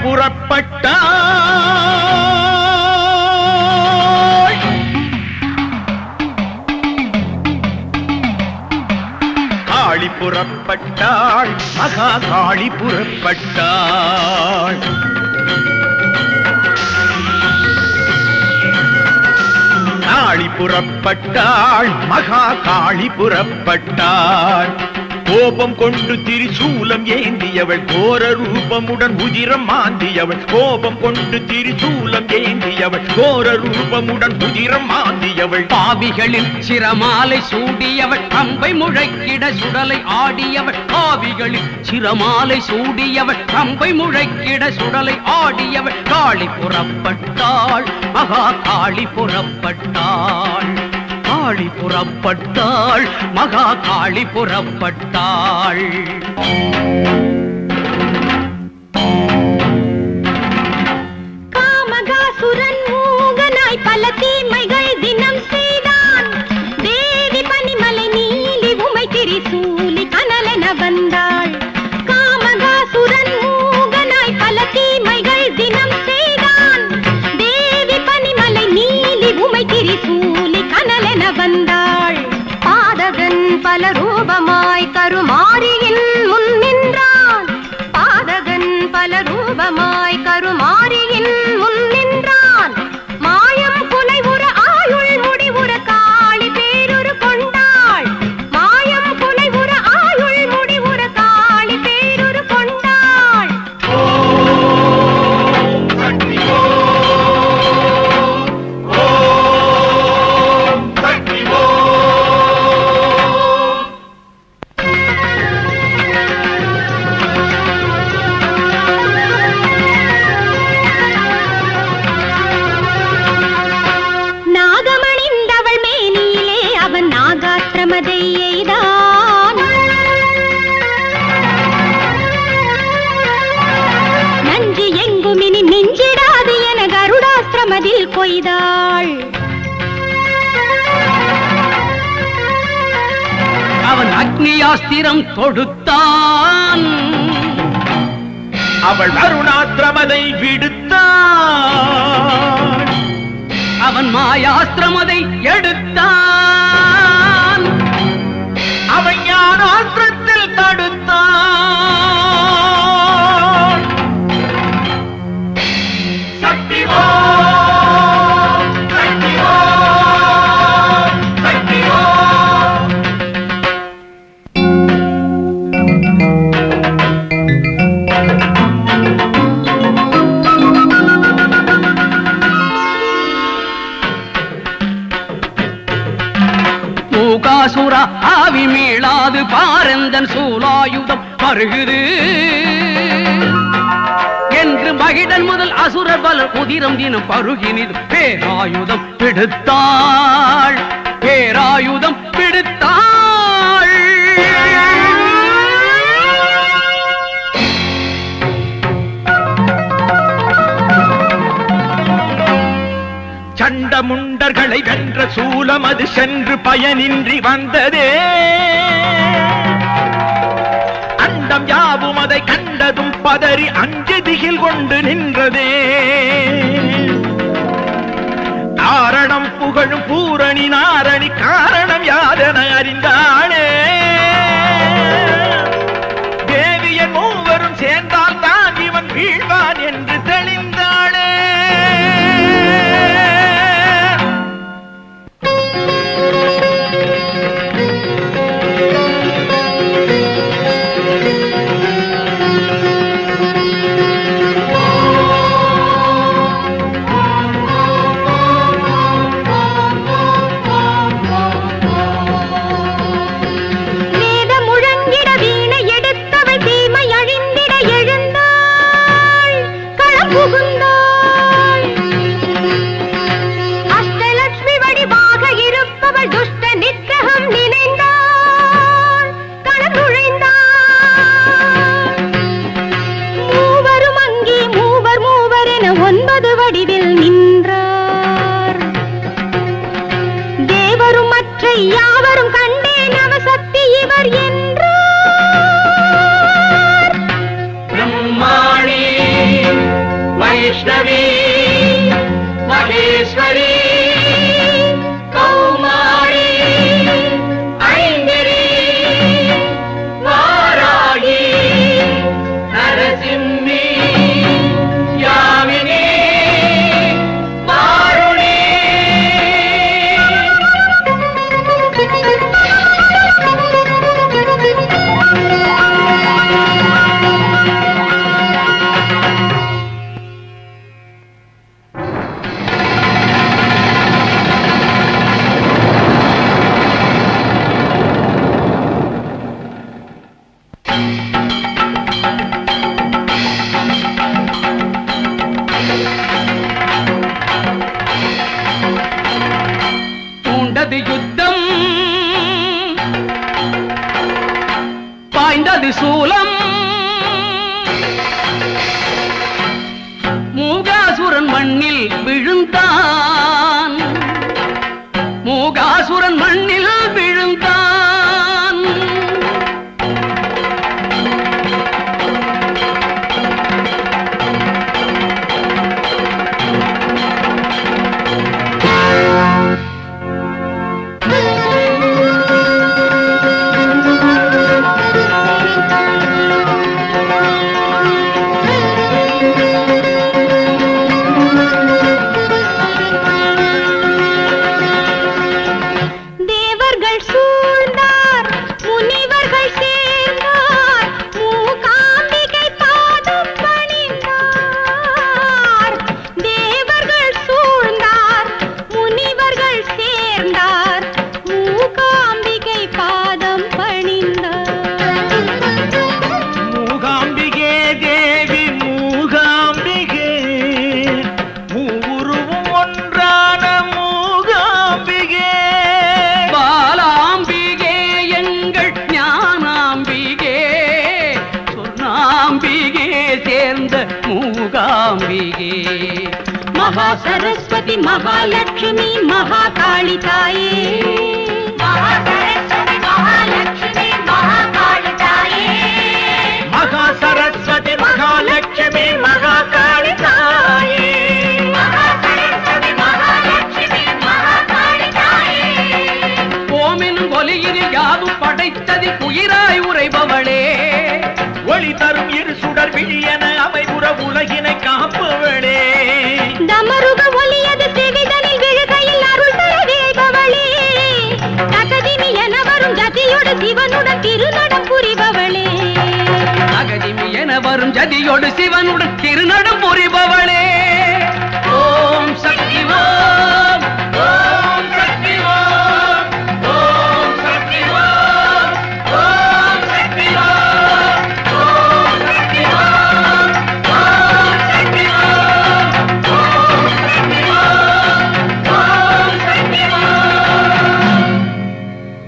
புறப்பட்டாள். காளி புறப்பட்டாள், மகா காளி புறப்பட்டாள். காளி புறப்பட்டாள், மகா காளி புறப்பட்டாள். கோபம் கொண்டு திரிசூலம் ஏந்தியவள், கோர ரூபமுடன் உதிரம் மாந்தியவள். கோபம் கொண்டு திரிசூலம் ஏந்தியவள், கோர ரூபமுடன் உதிரம் மாந்தியவள். பாவிகளில் சிரமாலை சூடியவள், அம்பை முழக்கிட சுடலை ஆடியவள். பாவிகளில் சிரமாலை சூடியவள், அம்பை முழக்கிட சுடலை ஆடியவள். காளி புறப்பட்டாள், மகா காளி புறப்பட்டாள். காளி புறப்பட்டாள், மகா காளி புறப்பட்டாள். காமகாசுரன் மூகனாய் பல தீமைகள் தினம் செய்தான். தேவி பனிமலை நீலி உமை திரிசூலி கனலென வந்தாள். காமகாசுரன் மூகனாய் பல தீமைகள் தினம் செய்தான். தேவி பனிமலை நீலி உமை திரிசூலி கனலென வந்தாள். பாதகன் பல ரூபமாய் கருமாரியின் முன் நின்றான். பாதகன் பல ரூபமாய் கருமாரியின் முன் நின்றான். மாயம் குலைவுற ஆயுள் முடிவுற காளி பேருரு கொண்டாள். மாயம் குலைவுற ஆயுள் முடிவுற காளி பேருரு கொண்டாள். நாகமணிந்தவள் மேனியிலே அவன் நாகாத்திரமதை எய்தான். நஞ்சு எங்குமினி மிஞ்சிடாது என கருடாஸ்திரமதில் கொய்தாள். அவன் அக்னியாஸ்திரம் தொடுத்தான். அவள் அருணாத்திரமதை விடுத்தாள். அவன் மாயாஸ்திரமதை எடுத்தான். அவன் ஞானாஸ்திரத்தில் தடுத்தான். சக்தி ஓம், சக்தி ஓம், சக்தி ஓம். மூகாசுர ஆவி மீளாது பாரந்தன் சூலாயுதம் பருகுது என்று மகிடன் முதல் அசுரர் பலர் உதிரம் தினம் பருகினிது. பேராயுதம் பிடித்தாள், பேராயுதம் பிடித்தாள். சண்டமுண்டர்களை வென்ற சூலம் அது சென்று பயனின்றி வந்ததே. அண்டம் யாவும் அதை கண்டதும் பதறி அஞ்சு திகில் கொண்டு நின்றதே. காரணம் புகழும் பூரணி நாரணி காரணம் யாதென அறிந்தாளே. தேவியன் மூவரும் சேர்ந்தால் தான் இவன் வீழ்வான் என்று தெளிந்தாளே. பாய்ந்தது சூலம் மூகாசுரன் மண்ணில் விழுந்தான் மூகாசுரன் மண்ணில் விழுந்தான் மூகாம்பிகே மகாசரஸ்வதி மகாலட்சுமி மகாகாளி தாயே மகாசரஸ்வதி மகாலட்சுமி மகாகாளி தாயே மகாசரஸ்வதி மகாலட்சுமி மகாகாளி தாயே மகாசரஸ்வதி மகாலட்சுமி மகாகாளி தாயே ஓமெனும் ஒலியினில் யாவும் படைத்ததி உயிராய் உரைபவளே ஒளி தரும் இரு சுடர் விழியன அமைவுற உலகினை காப்பவளே தமருக ஒலியது செவிதனில் விழுகையில் அருள் தர வேள்பவளே தகதிமி என வரும் ஜதியோடு சிவனுடன் திருநடம் புரிபவளே அகதிமி என வரும் ஜதியோடு சிவனுடன் திருநடம் புரிபவளே